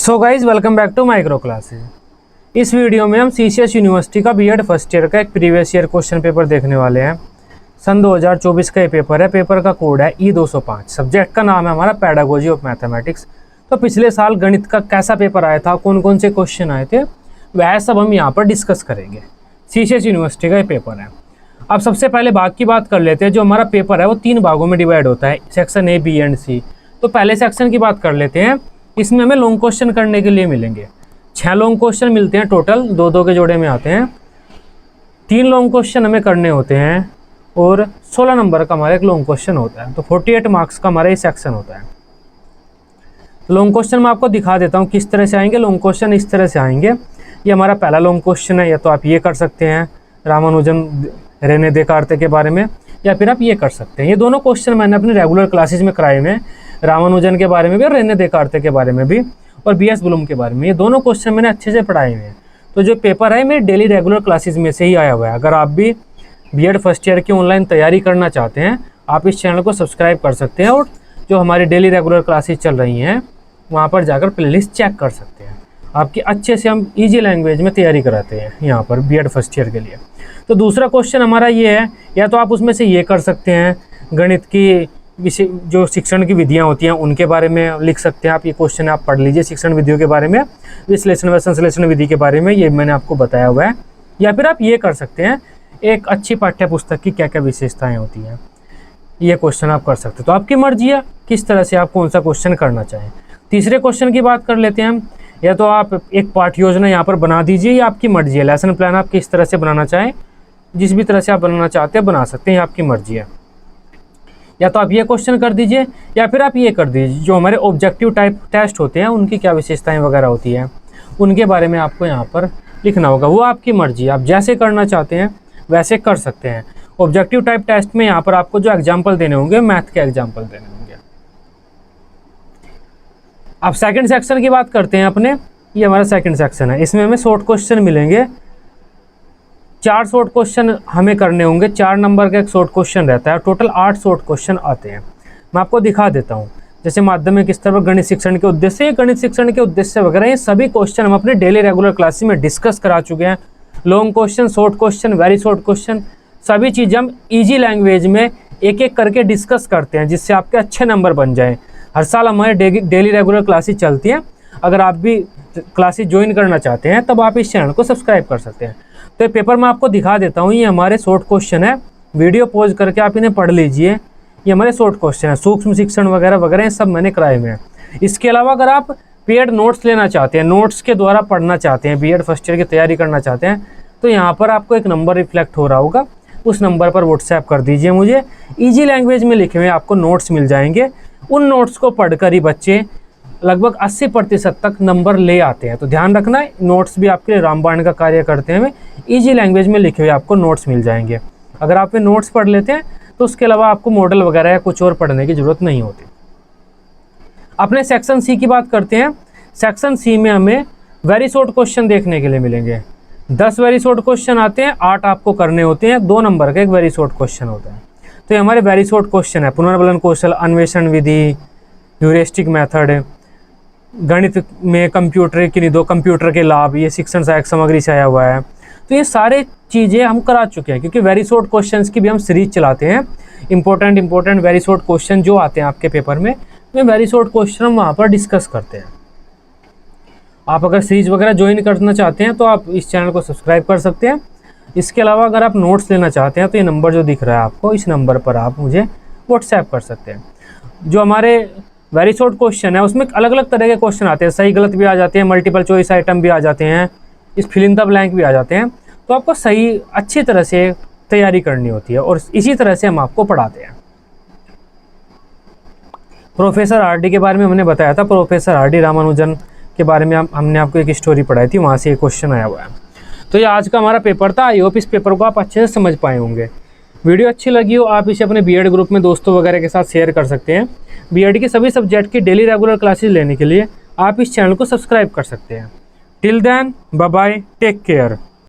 So guys welcome back to micro classes. इस video में हम सीसीएस यूनिवर्सिटी का बीएड फर्स्ट ईयर का एक प्रीवियस ईयर क्वेश्चन पेपर देखने वाले हैं। सन 2024 का ये पेपर है। पेपर का कोड है E205। सब्जेक्ट का नाम है हमारा पेडागोजी ऑफ मैथमेटिक्स। तो पिछले साल गणित का कैसा पेपर आया था, कौन कौन से क्वेश्चन आए थे, वह सब हम यहाँ पर डिस्कस करेंगे। सीसीएस यूनिवर्सिटी का ये पेपर है। अब सबसे पहले भाग की बात कर लेते हैं। जो हमारा पेपर है वो 3 भागों में डिवाइड होता है, सेक्शन ए, बी एंड सी। तो पहले सेक्शन की बात कर लेते हैं। इसमें हमें लॉन्ग क्वेश्चन करने के लिए मिलेंगे 6 लॉन्ग क्वेश्चन मिलते हैं टोटल, 2-2 के जोड़े में आते हैं। 3 लॉन्ग क्वेश्चन हमें करने होते हैं और 16 नंबर का हमारा एक लॉन्ग क्वेश्चन होता है। तो 48 मार्क्स का हमारा ये सेक्शन होता है। लॉन्ग क्वेश्चन मैं आपको दिखा देता हूँ किस तरह से आएंगे। लॉन्ग क्वेश्चन इस तरह से आएंगे। ये हमारा पहला लॉन्ग क्वेश्चन है। या तो आप ये कर सकते हैं रामानुजन रेने देकार्ते के बारे में, या फिर आप ये कर सकते हैं। ये दोनों क्वेश्चन मैंने अपने रेगुलर क्लासेज में कराए हुए हैं, रामानुजन के बारे में भी और रेने देकार्ते के बारे में भी और बीएस ब्लूम के बारे में। ये दोनों क्वेश्चन मैंने अच्छे से पढ़ाए हुए हैं। तो जो पेपर है मेरे डेली रेगुलर क्लासेज में से ही आया हुआ है। अगर आप भी बीएड फर्स्ट ईयर की ऑनलाइन तैयारी करना चाहते हैं, आप इस चैनल को सब्सक्राइब कर सकते हैं और जो हमारी डेली रेगुलर क्लासेज चल रही हैं वहाँ पर जाकर प्लेलिस्ट चेक कर सकते हैं। आपकी अच्छे से हम ईजी लैंग्वेज में तैयारी कराते हैं यहाँ पर बीएड फर्स्ट ईयर के लिए। तो दूसरा क्वेश्चन हमारा ये है, या तो आप उसमें से ये कर सकते हैं गणित की जो शिक्षण की विधियाँ होती हैं उनके बारे में लिख सकते हैं। आप ये क्वेश्चन आप पढ़ लीजिए शिक्षण विधियों के बारे में, विश्लेषण व संश्लेषण विधि के बारे में, ये मैंने आपको बताया हुआ है। या फिर आप ये कर सकते हैं एक अच्छी पाठ्य पुस्तक की क्या क्या विशेषताएँ होती हैं, ये क्वेश्चन आप कर सकते हैं। तो आपकी मर्जी है किस तरह से आप कौन सा क्वेश्चन करना चाहें। तीसरे क्वेश्चन की बात कर लेते हैं हम। या तो आप एक पाठ योजना यहाँ पर बना दीजिए, या आपकी मर्जी है। लेसन प्लान आप किस तरह से बनाना चाहें, जिस भी तरह से आप बनाना चाहते हैं बना सकते हैं, आपकी मर्जी है। या तो आप ये क्वेश्चन कर दीजिए, या फिर आप ये कर दीजिए जो हमारे ऑब्जेक्टिव टाइप टेस्ट होते हैं उनकी क्या विशेषताएं वगैरह होती हैं उनके बारे में आपको यहाँ पर लिखना होगा। वो आपकी मर्जी है, आप जैसे करना चाहते हैं वैसे कर सकते हैं। ऑब्जेक्टिव टाइप टेस्ट में यहाँ पर आपको जो एग्जाम्पल देने होंगे मैथ के एग्जाम्पल देने होंगे। अब सेकंड सेक्शन की बात करते हैं अपने। ये हमारा सेकंड सेक्शन है। इसमें हमें शॉर्ट क्वेश्चन मिलेंगे। 4 शॉर्ट क्वेश्चन हमें करने होंगे। 4 नंबर का एक शॉर्ट क्वेश्चन रहता है। टोटल 8 शॉर्ट क्वेश्चन आते हैं। मैं आपको दिखा देता हूँ। जैसे माध्यमिक स्तर पर गणित शिक्षण के उद्देश्य, गणित शिक्षण के उद्देश्य वगैरह, ये सभी क्वेश्चन हम अपने डेली रेगुलर क्लासेस में डिस्कस करा चुके हैं। Long question, short question, very short question, सभी चीज़ें हम ईजी लैंग्वेज में एक एक करके डिस्कस करते हैं, जिससे आपके अच्छे नंबर बन जाएँ। हर साल हमारे डेली रेगुलर क्लासेस चलती हैं। अगर आप भी क्लासेस ज्वाइन करना चाहते हैं तब आप इस चैनल को सब्सक्राइब कर सकते हैं। तो ये पेपर मैं आपको दिखा देता हूँ। ये हमारे शॉर्ट क्वेश्चन है। वीडियो पॉज करके आप इन्हें पढ़ लीजिए। ये हमारे शॉर्ट क्वेश्चन है। सूक्ष्म शिक्षण वगैरह वगैरह सब मैंने कराए हुए हैं। इसके अलावा अगर आप पेड नोट्स लेना चाहते हैं, नोट्स के द्वारा पढ़ना चाहते हैं, बीएड फर्स्ट ईयर की तैयारी करना चाहते हैं, तो यहाँ पर आपको एक नंबर रिफ्लेक्ट हो रहा होगा, उस नंबर पर व्हाट्सएप कर दीजिए मुझे। ईजी लैंग्वेज में लिखे हुए आपको नोट्स मिल जाएंगे। उन नोट्स को पढ़कर ही बच्चे लगभग 80% तक नंबर ले आते हैं। तो ध्यान रखना है, नोट्स भी आपके लिए रामबाण का कार्य करते हैं। ईजी लैंग्वेज में लिखे हुए आपको नोट्स मिल जाएंगे। अगर आप ये नोट्स पढ़ लेते हैं तो उसके अलावा आपको मॉडल वगैरह या कुछ और पढ़ने की ज़रूरत नहीं होती। अपने सेक्शन सी की बात करते हैं। सेक्शन सी में हमें वेरी शॉर्ट क्वेश्चन देखने के लिए मिलेंगे। 10 वेरी शॉर्ट क्वेश्चन आते हैं, 8 आपको करने होते हैं। 2 नंबर का एक वेरी शॉर्ट क्वेश्चन होता है। तो ये हमारे वेरी शॉर्ट क्वेश्चन है। पुनर्बलन कौशल, अन्वेषण विधि, ह्यूरिस्टिक मेथड, गणित में कंप्यूटर की निधो, कंप्यूटर के लाभ, ये शिक्षण सहायक सामग्री से आया हुआ है। तो ये सारे चीज़ें हम करा चुके हैं, क्योंकि वेरी शॉर्ट क्वेश्चंस की भी हम सीरीज चलाते हैं। इंपॉर्टेंट वेरी शॉर्ट क्वेश्चन जो आते हैं आपके पेपर में, वेरी शॉर्ट क्वेश्चन हम वहाँ पर डिस्कस करते हैं। आप अगर सीरीज वगैरह ज्वाइन करना चाहते हैं तो आप इस चैनल को सब्सक्राइब कर सकते हैं। इसके अलावा अगर आप नोट्स लेना चाहते हैं तो ये नंबर जो दिख रहा है आपको, इस नंबर पर आप मुझे व्हाट्सएप कर सकते हैं। जो हमारे वेरी शॉर्ट क्वेश्चन है उसमें अलग अलग तरह के क्वेश्चन आते हैं। सही गलत भी आ जाते हैं, मल्टीपल चॉइस आइटम भी आ जाते हैं, इस फिल इन द ब्लैंक भी आ जाते हैं। तो आपको सही अच्छी तरह से तैयारी करनी होती है और इसी तरह से हम आपको पढ़ाते हैं। Professor RD. के बारे में हमने बताया था। Professor RD. रामानुजन के बारे में हमने आपको एक स्टोरी पढ़ाई थी, वहाँ से एक क्वेश्चन आया हुआ है। तो ये आज का हमारा पेपर था। आई होप इस पेपर को आप अच्छे से समझ पाए होंगे। वीडियो अच्छी लगी हो आप इसे अपने बीएड ग्रुप में दोस्तों वगैरह के साथ शेयर कर सकते हैं। बीएड के सभी सब्जेक्ट की डेली रेगुलर क्लासेस लेने के लिए आप इस चैनल को सब्सक्राइब कर सकते हैं। Till then bye bye, take care.